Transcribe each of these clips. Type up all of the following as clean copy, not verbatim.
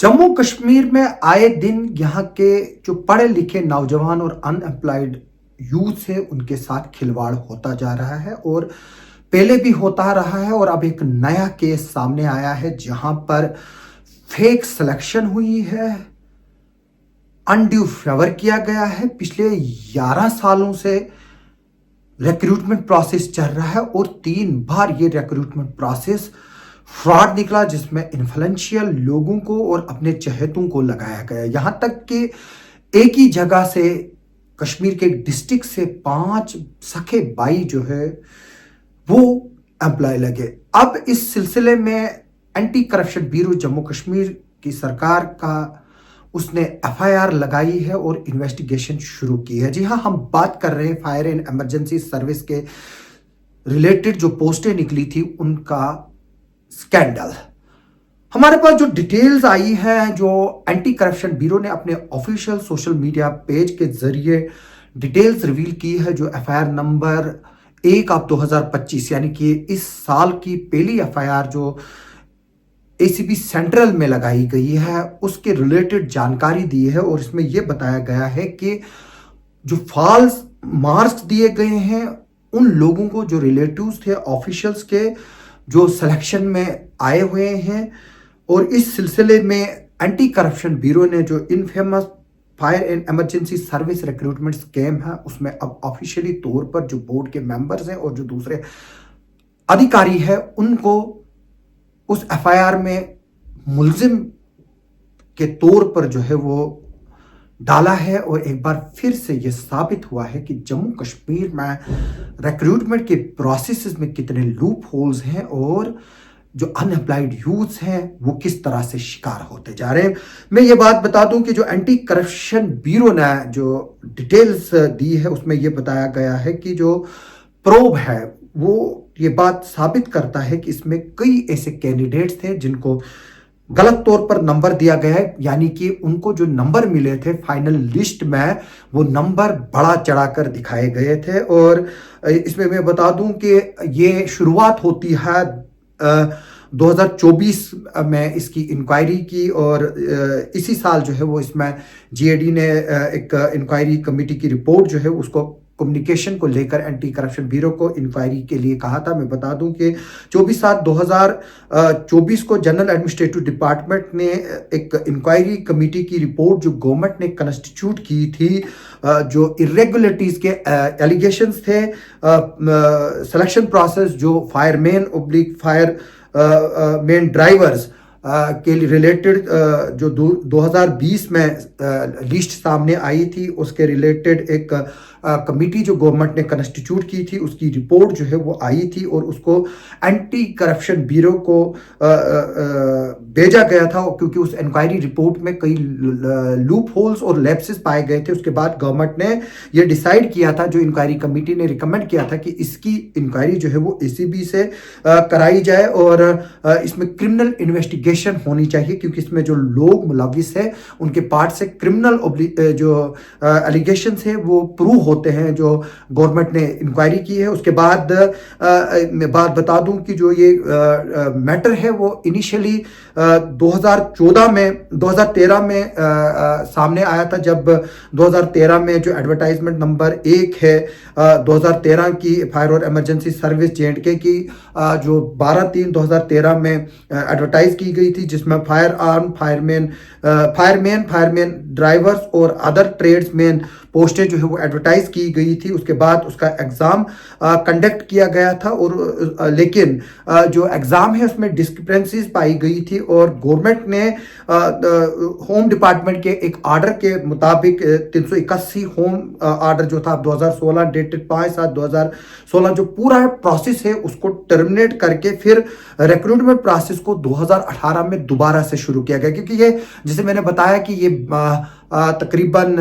जम्मू कश्मीर में आए दिन यहाँ के जो पढ़े लिखे नौजवान और अनएम्प्लॉयड यूथ है उनके साथ खिलवाड़ होता जा रहा है और पहले भी होता रहा है और अब एक नया केस सामने आया है जहां पर फेक सिलेक्शन हुई है, अनड्यू फेवर किया गया है। पिछले 11 सालों से रिक्रूटमेंट प्रोसेस चल रहा है और 3 बार ये रिक्रूटमेंट प्रोसेस फ्रॉड निकला जिसमें इन्फ्लुएंशियल लोगों को और अपने चहेतों को लगाया गया। यहां तक कि एक ही जगह से कश्मीर के डिस्ट्रिक्ट से 5 सखे भाई जो है वो एम्प्लॉय लगे। अब इस सिलसिले में anti corruption bureau Jammu Kashmir की सरकार का उसने एफआईआर लगाई है और इन्वेस्टिगेशन शुरू की है। जी हाँ, हम बात कर रहे हैं फायर एंड इमरजेंसी सर्विस के रिलेटेड जो पोस्टें निकली थी उनका स्कैंडल। हमारे पास जो डिटेल्स आई हैं, जो एंटी करप्शन ब्यूरो ने अपने ऑफिशियल सोशल मीडिया पेज के जरिए डिटेल्स रिवील की है, जो एफआईआर नंबर 1/2025 यानी कि इस साल की पहली एफआईआर जो एसीबी सेंट्रल में लगाई गई है उसके रिलेटेड जानकारी दी है। और इसमें यह बताया गया है कि जो फॉल्स मार्क्स दिए गए हैं उन लोगों को जो रिलेटिव्स थे ऑफिशियल्स के जो सिलेक्शन में आए हुए हैं। और इस सिलसिले में एंटी करप्शन ब्यूरो ने जो infamous fire and emergency service recruitment scam है उसमें अब ऑफिशियली तौर पर जो बोर्ड के मेंबर्स हैं और जो दूसरे अधिकारी हैं उनको उस एफआईआर में मुलजिम के तौर पर जो है वो डाला है। और एक बार फिर से ये साबित हुआ है कि जम्मू कश्मीर में रिक्रूटमेंट के प्रोसेसेस में कितने लूप होल्स हैं और जो अनएम्प्लॉयड यूथ्स हैं वो किस तरह से शिकार होते जा रहे हैं। मैं ये बात बता दूं कि जो एंटी करप्शन ब्यूरो ने जो डिटेल्स दी है उसमें ये बताया गया है कि जो प्रोब है वो ये बात साबित करता है कि इसमें कई ऐसे कैंडिडेट्स थे जिनको गलत तौर पर नंबर दिया गया है, यानी कि उनको जो नंबर मिले थे फाइनल लिस्ट में वो नंबर बढ़ा चढ़ाकर दिखाए गए थे। और इसमें मैं बता दूं कि ये शुरुआत होती है 2024 में इसकी इंक्वायरी की और इसी साल जो है वो इसमें जीएडी ने एक इंक्वायरी कमेटी की रिपोर्ट जो है उसको कम्युनिकेशन को लेकर एंटी करप्शन ब्यूरो को इंक्वायरी के लिए कहा था। मैं बता दूं कि 24/7/2024 को जनरल एडमिनिस्ट्रेटिव डिपार्टमेंट ने एक इंक्वायरी कमेटी की रिपोर्ट जो गवर्नमेंट ने कंस्टिट्यूट की थी, जो इरेगुलरिटीज के एलिगेशंस थे, सिलेक्शन प्रोसेस जो fireman oblique fire main drivers के रिलेटेड जो 2020 में लिस्ट सामने आई थी उसके रिलेटेड एक कमेटी जो गवर्नमेंट ने कंस्टिट्यूट की थी उसकी रिपोर्ट जो है वो आई थी और उसको एंटी करप्शन ब्यूरो को भेजा गया था क्योंकि उस इंक्वायरी रिपोर्ट में कई लूप होल्स और लैप्सेस पाए गए थे। उसके बाद गवर्नमेंट ने ये डिसाइड किया था, जो इंक्वायरी कमेटी ने रिकमेंड किया था कि इसकी इंक्वायरी जो है वो एसीबी से कराई जाए और इसमें क्रिमिनल इन्वेस्टिगेशन होनी चाहिए क्योंकि इसमें जो लोग मुलविस है उनके पार्ट से क्रिमिनल जो एलिगेशंस है वो प्रूव होते हैं जो गवर्नमेंट ने इंक्वायरी की है। उसके बाद मैं बात बता दूं कि जो ये मैटर है वो इनिशियली 2013 में सामने आया था, जब 2013 में जो एडवर्टाइजमेंट नंबर 1 है 2013 की फायर और इमरजेंसी सर्विस जेएंडके की जो 12/3/2013 में एडवर्टाइज की गई थी, जिसमें फायर आर्म फायरमैन ड्राइवर्स और अदर ट्रेड्समैन पोस्टें जो है वो एडवर्टाइज की गई थी। उसके बाद उसका एग्जाम कंडक्ट किया गया था और लेकिन जो एग्जाम है उसमें डिस्क्रिपेंसीज पाई गई थी और गवर्नमेंट ने होम डिपार्टमेंट के एक ऑर्डर के मुताबिक 381 होम ऑर्डर जो था 2016 डेटेड 5/7/2016 जो पूरा प्रोसेस है उसको टर्मिनेट करके फिर रिक्रूटमेंट प्रोसेस को 2018 में दोबारा से शुरू किया गया, क्योंकि ये जैसे मैंने बताया कि ये तकरीबन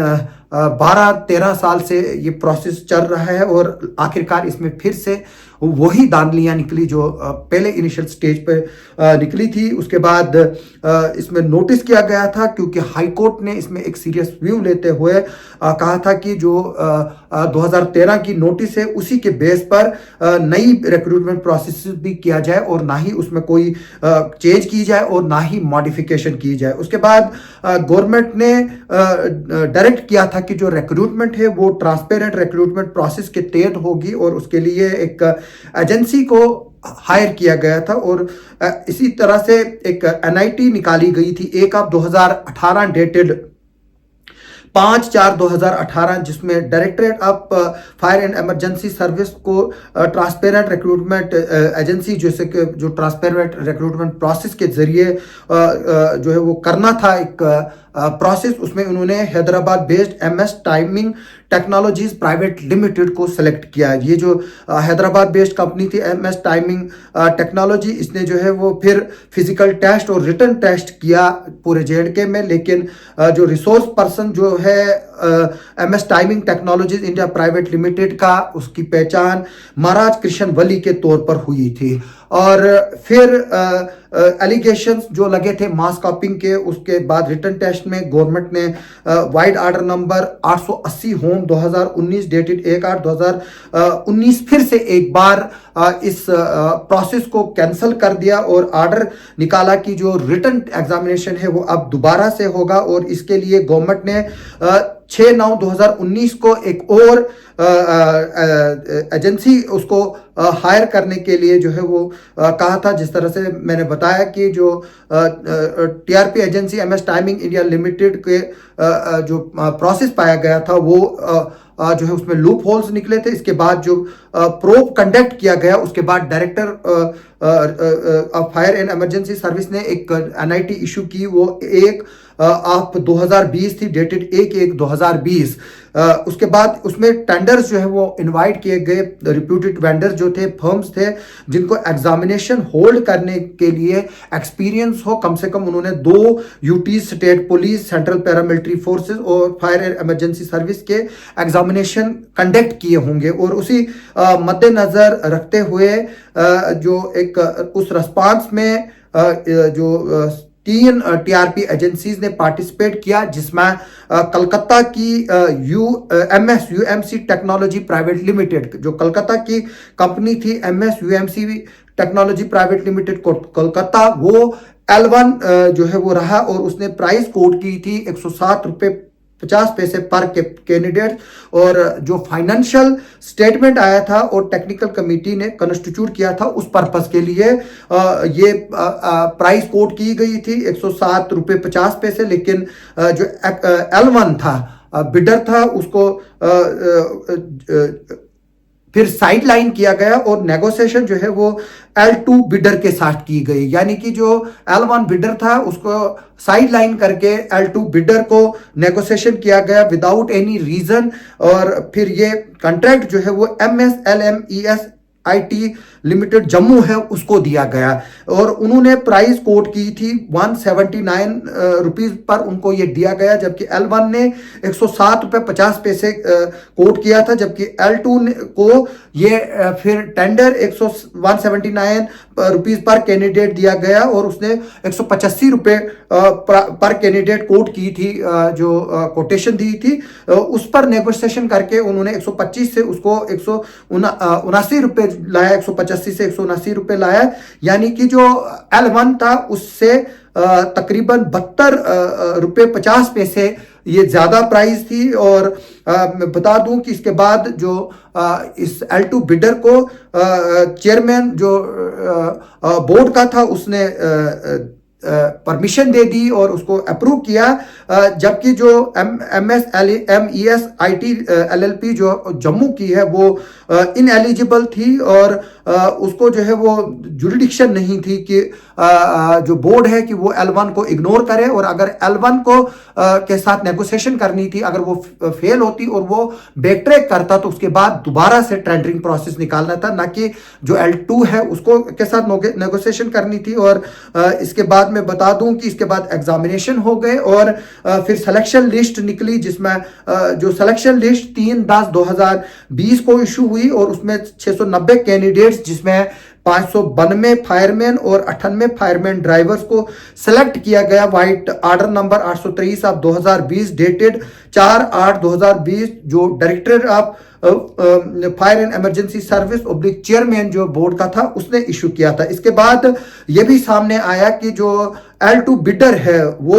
12-13 साल से ये प्रोसेस चल रहा है और आखिरकार इसमें फिर से वही धांधलियां निकली जो पहले इनिशियल स्टेज पे निकली थी। उसके बाद इसमें नोटिस किया गया था, क्योंकि हाई कोर्ट ने इसमें एक सीरियस व्यू लेते हुए कहा था कि जो 2013 की नोटिस है उसी के बेस पर नई रिक्रूटमेंट प्रोसेस भी किया जाए और ना ही उसमें कोई चेंज की जाए और ना ही मॉडिफिकेशन की जाए। उसके बाद गवर्नमेंट ने डायरेक्ट किया था कि जो रिक्रूटमेंट है वो ट्रांसपेरेंट रिक्रूटमेंट प्रोसेस के तहत होगी और उसके लिए एक एजेंसी को हायर किया गया था। और इसी तरह से एक एनआईटी निकाली गई थी 1/2018 डेटेड 5/4/2018, जिसमें directorate of fire and emergency service को ट्रांसपेरेंट रिक्रूटमेंट एजेंसी जैसे कि जो ट्रांसपेरेंट रिक्रूटमेंट प्रोसेस के जरिए जो है वो करना था एक प्रोसेस, उसमें उन्होंने Hyderabad based MS timing technologies private limited को सेलेक्ट किया। ये जो हैदराबाद बेस्ड कंपनी थी एमएस टाइमिंग टेक्नोलॉजी, इसने जो है वो फिर फिजिकल टेस्ट और रिटन टेस्ट किया पूरे जेएंडके में, लेकिन जो रिसोर्स पर्सन जो है MS timing technologies India private limited का, उसकी पहचान महाराज कृष्ण वली के तौर पर हुई थी। और फिर एलिगेशंस जो लगे थे मास कॉपिंग के, उसके बाद रिटन टेस्ट में गवर्नमेंट ने wide order number 880 home 2019 dated 1/8/2019 फिर से एक बार इस प्रोसेस को कैंसिल कर दिया और ऑर्डर निकाला कि जो रिटन एग्जामिनेशन है वो अब दोबारा से होगा। और इसके लिए गवर्नमेंट ने 6/9/2019 को एक और एजेंसी उसको हायर करने के लिए जो है वो कहा था। जिस तरह से मैंने बताया कि जो TRP agency MS timing India limited के जो प्रोसेस पाया गया था वो जो है उसमें लूप होल्स निकले थे। इसके बाद जो प्रोब कंडक्ट किया गया, उसके बाद director fire and emergency service ने एक एनआईटी इशू की, वो 1/2020 थी डेटेड 1/1/2020। उसके बाद उसमें टेंडर्स जो है वो इनवाइट किए गए, रिप्यूटेड वेंडर्स जो थे, फर्म्स थे जिनको एग्जामिनेशन होल्ड करने के लिए एक्सपीरियंस हो, कम से कम उन्होंने 2 UT state police, central paramilitary forces और फायर एंड इमरजेंसी सर्विस के एग्जामिनेशन कंडक्ट किए होंगे। और उसी मद्देनजर रखते हुए जो एक उस रिस्पांस में जो 3 टीआरपी एजेंसीज ने पार्टिसिपेट किया, जिसमें कलकत्ता की MS UMC technology private limited, जो कलकत्ता की कंपनी थी MS UMC technology private limited Kolkata, वो L1 जो है वो रहा और उसने प्राइस कोट की थी 107 रुपये 50 पैसे पर कैंडिडेट। और जो फाइनेंशियल स्टेटमेंट आया था और टेक्निकल कमेटी ने कंस्टिट्यूट किया था उस पर्पस के लिए ये प्राइस कोट की गई थी 107 रुपये 50 पैसे। लेकिन जो L1 था, बिडर था, उसको फिर साइड लाइन किया गया और नेगोशिएशन जो है वो L2 बिडर के साथ की गई। यानी कि जो L1 बिडर था उसको साइड लाइन करके L2 बिडर को नेगोशिएशन किया गया विदाउट एनी रीजन। और फिर ये कॉन्ट्रैक्ट जो है वो MSLMES IT लिमिटेड जम्मू है उसको दिया गया और उन्होंने प्राइस कोट की थी 179 रुपीज पर उनको ये दिया गया, जबकि L1 ने 107 रुपये 50 पैसे कोट किया था, जबकि L2 को ये फिर टेंडर 179 रुपीज पर कैंडिडेट दिया गया और उसने 185 रुपये पर कैंडिडेट कोट की थी, जो कोटेशन दी थी उस पर नेगोशिएशन करके उन्होंने 125 से उसको 179 रुपये लाया, 185 से 179 रुपये लाया। यानी कि जो L1 था उससे तकरीबन 72 रुपये 50 पैसे ये ज्यादा प्राइस थी। और मैं बता दूं कि इसके बाद जो इस L2 बिडर को चेयरमैन जो बोर्ड का था उसने परमिशन दे दी और उसको अप्रूव किया, जबकि जो MSLMES IT LLP जो जम्मू की है वो इनएलिजिबल थी और उसको जो है वो जुरिडिक्शन नहीं थी कि जो बोर्ड है कि वो L1 को इग्नोर करे। और अगर L1 को के साथ नेगोशिएशन करनी थी, अगर वो फेल होती और वो बैक ट्रैक करता तो उसके बाद दोबारा से टेंडरिंग प्रोसेस निकालना था, ना कि जो L2 है उसको के साथ नेगोशिएशन करनी थी। और इसके बाद में बता दूं कि इसके बाद एग्जामिनेशन हो गए और फिर सिलेक्शन लिस्ट निकली, जिसमें जो सिलेक्शन लिस्ट 3/10/2020 को इशू हुई और उसमें 690 कैंडिडेट्स, जिसमें 592 फायरमैन और 98 फायरमैन ड्राइवर्स को सेलेक्ट किया गया। White order number 823 of 2020 dated 4/8/2020 जो director of fire and emergency service oblique chairman जो बोर्ड का था उसने इशू किया था। इसके बाद यह भी सामने आया कि जो L2 बिडर है वो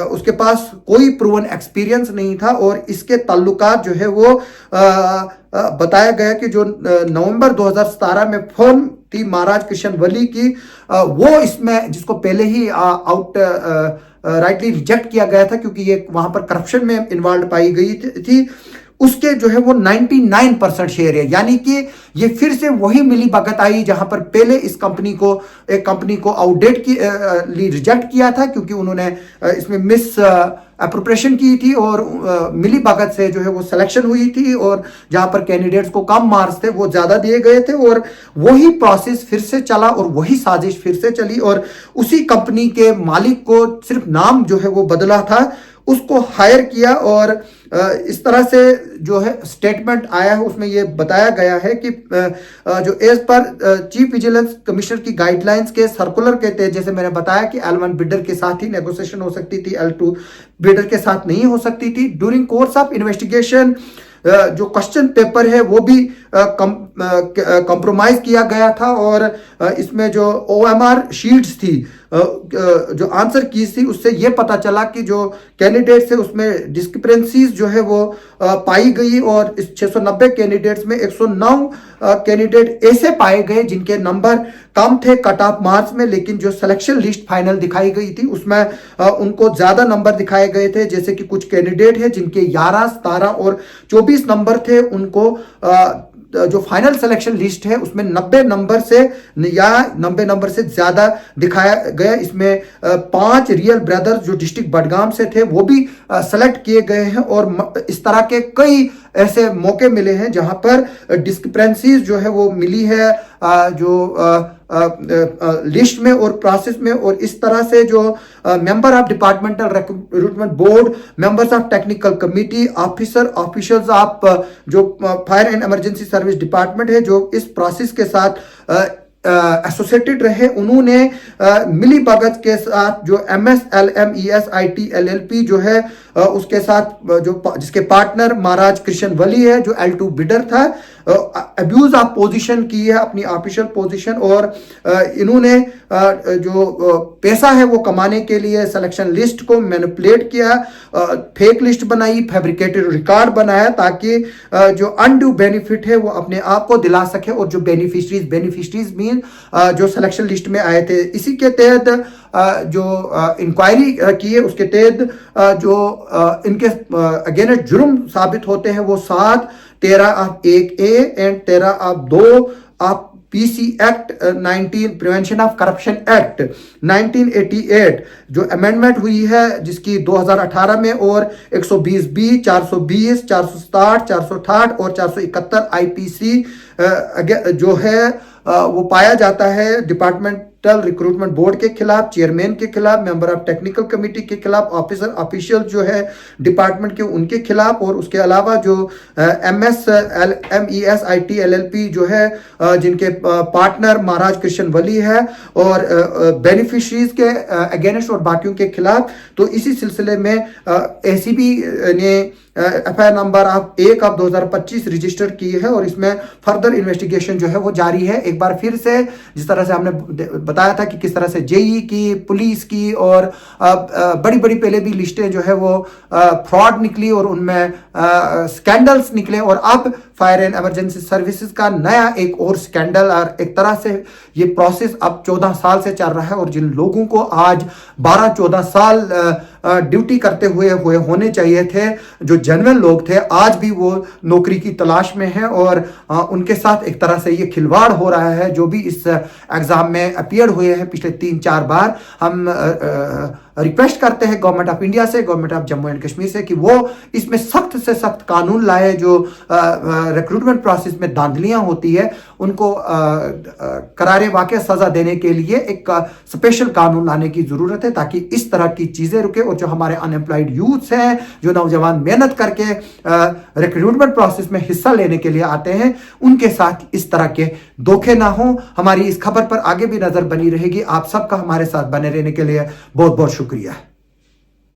उसके पास कोई प्रूवन एक्सपीरियंस नहीं था और इसके ताल्लुकात जो है वो बताया गया कि जो नवंबर 2017 में फर्म थी महाराज कृष्ण वली की, वो इसमें जिसको पहले ही आउट राइटली रिजेक्ट किया गया था क्योंकि ये वहां पर करप्शन में इन्वॉल्व पाई गई थी, उसके जो है वो 99% शेयर है। यानी कि ये फिर से वही मिली भगत आई जहां पर पहले इस एक कंपनी को आउटडेट की रिजेक्ट किया था क्योंकि उन्होंने इसमें मिस अप्रोप्रिएशन की थी और मिली भगत से जो है वो सिलेक्शन हुई थी और जहां पर कैंडिडेट्स को कम मार्क्स थे वो ज्यादा दिए गए थे और वही प्रोसेस फिर से चला और वही साजिश फिर से चली और उसी कंपनी के मालिक को सिर्फ नाम जो है वो बदला था, उसको हायर किया और इस तरह से जो है स्टेटमेंट आया है उसमें यह बताया गया है कि जो as per chief vigilance commissioner की गाइडलाइंस के सर्कुलर के तहत, जैसे मैंने बताया कि L1 बिडर के साथ ही नेगोशिएशन हो सकती थी, L2 बिडर के साथ नहीं हो सकती थी। ड्यूरिंग कोर्स ऑफ इन्वेस्टिगेशन जो क्वेश्चन पेपर है वो भी कंप्रोमाइज किया गया था और इसमें जो OMR शीट्स थी जो आंसर की थी उससे ये पता चला कि जो कैंडिडेट्स है उसमें डिस्क्रिपेंसीज जो है वो पाई गई और इस 690 कैंडिडेट्स में 109 कैंडिडेट ऐसे पाए गए जिनके नंबर कम थे कट ऑफ मार्क्स में, लेकिन जो सिलेक्शन लिस्ट फाइनल दिखाई गई थी उसमें उनको ज्यादा नंबर दिखाए गए थे। जैसे कि कुछ कैंडिडेट है जिनके 11, 17 और 24 नंबर थे, उनको जो फाइनल सिलेक्शन लिस्ट है उसमें 90 नंबर से या 90 नंबर से ज्यादा दिखाया गया। इसमें 5 रियल ब्रदर्स जो डिस्ट्रिक्ट बडगाम से थे वो भी सेलेक्ट किए गए हैं और इस तरह के कई ऐसे मौके मिले हैं जहां पर डिस्क्रिपेंसीज जो है वो मिली है जो लिस्ट में और प्रोसेस में। और इस तरह से जो member of departmental recruitment board, members of technical committee, officials of जो fire and emergency service department है जो इस प्रोसेस के साथ एसोसिएटेड रहे, उन्होंने मिली भगत के साथ जो MS LMES IT LLP जो है उसके साथ जो जिसके पार्टनर महाराज कृष्ण वली है जो L2 बिडर था, अब्यूज ऑफ पोजीशन की है अपनी ऑफिशियल पोजीशन और इन्होंने जो पैसा है वो कमाने के लिए सिलेक्शन लिस्ट को मैनिपुलेट किया, फेक लिस्ट बनाई, फैब्रिकेटेड रिकॉर्ड बनाया ताकि जो अनड्यू बेनिफिट है वो अपने आप को दिला सके और जो बेनिफिशरीज मीन जो सिलेक्शन लिस्ट में आए थे। इसी के तहत जो इंक्वायरी की है उसके तहत जो इनके अगेंस्ट जुर्म साबित होते हैं वो 7, 13 of 1A and 13 of 2 of PC act 19 prevention of corruption act 1988 जो अमेंडमेंट हुई है जिसकी 2018 में और 120B, 420, 467, 468 और 471 IPC जो है वो पाया जाता है डिपार्टमेंटल रिक्रूटमेंट बोर्ड के खिलाफ, चेयरमैन के खिलाफ, मेंबर ऑफ टेक्निकल कमेटी के खिलाफ, ऑफिशियल जो है डिपार्टमेंट के उनके खिलाफ और उसके अलावा जो MS LMES IT LLP जो है जिनके पार्टनर महाराज कृष्ण वली है और बेनिफिशरीज के अगेंस्ट और बाकियों के खिलाफ। तो इसी सिलसिले में ACB ने FIR नंबर 1 ऑफ 2025 रजिस्टर की है और इसमें फर्दर इन्वेस्टिगेशन जो है वो जारी है। एक बार फिर से जिस तरह से हमने बताया था कि किस तरह से JE की, पुलिस की और बड़ी बड़ी पहले भी लिस्टें जो है वो फ्रॉड निकली और उनमें स्कैंडल्स निकले और अब फायर एंड इमरजेंसी सर्विसेज का नया एक और स्कैंडल और एक तरह से ये प्रोसेस अब 14 साल से चल रहा है और जिन लोगों को आज 12-14 साल ड्यूटी करते हुए होने चाहिए थे, जो जेन्युइन लोग थे, आज भी वो नौकरी की तलाश में हैं और उनके साथ एक तरह से ये खिलवाड़ हो रहा है। जो भी इस एग्जाम में अपीयर हुए हैं पिछले 3-4 बार, हम रिक्वेस्ट करते हैं गवर्नमेंट ऑफ इंडिया से, government of Jammu and Kashmir से कि वो इसमें सख्त से सख्त कानून लाए। जो रिक्रूटमेंट प्रोसेस में धांधलियां होती है उनको करारे वाक़ई सजा देने के लिए एक स्पेशल कानून लाने की जरूरत है, ताकि इस तरह की चीजें रुके और जो हमारे अनएम्प्लॉयड यूथ हैं, जो नौजवान मेहनत करके रिक्रूटमेंट प्रोसेस में हिस्सा लेने के लिए आते हैं, उनके साथ इस तरह के धोखे ना हो। हमारी इस खबर पर आगे भी नजर बनी रहेगी। आप सबका हमारे साथ बने रहने के लिए बहुत बहुत शुक्रिया।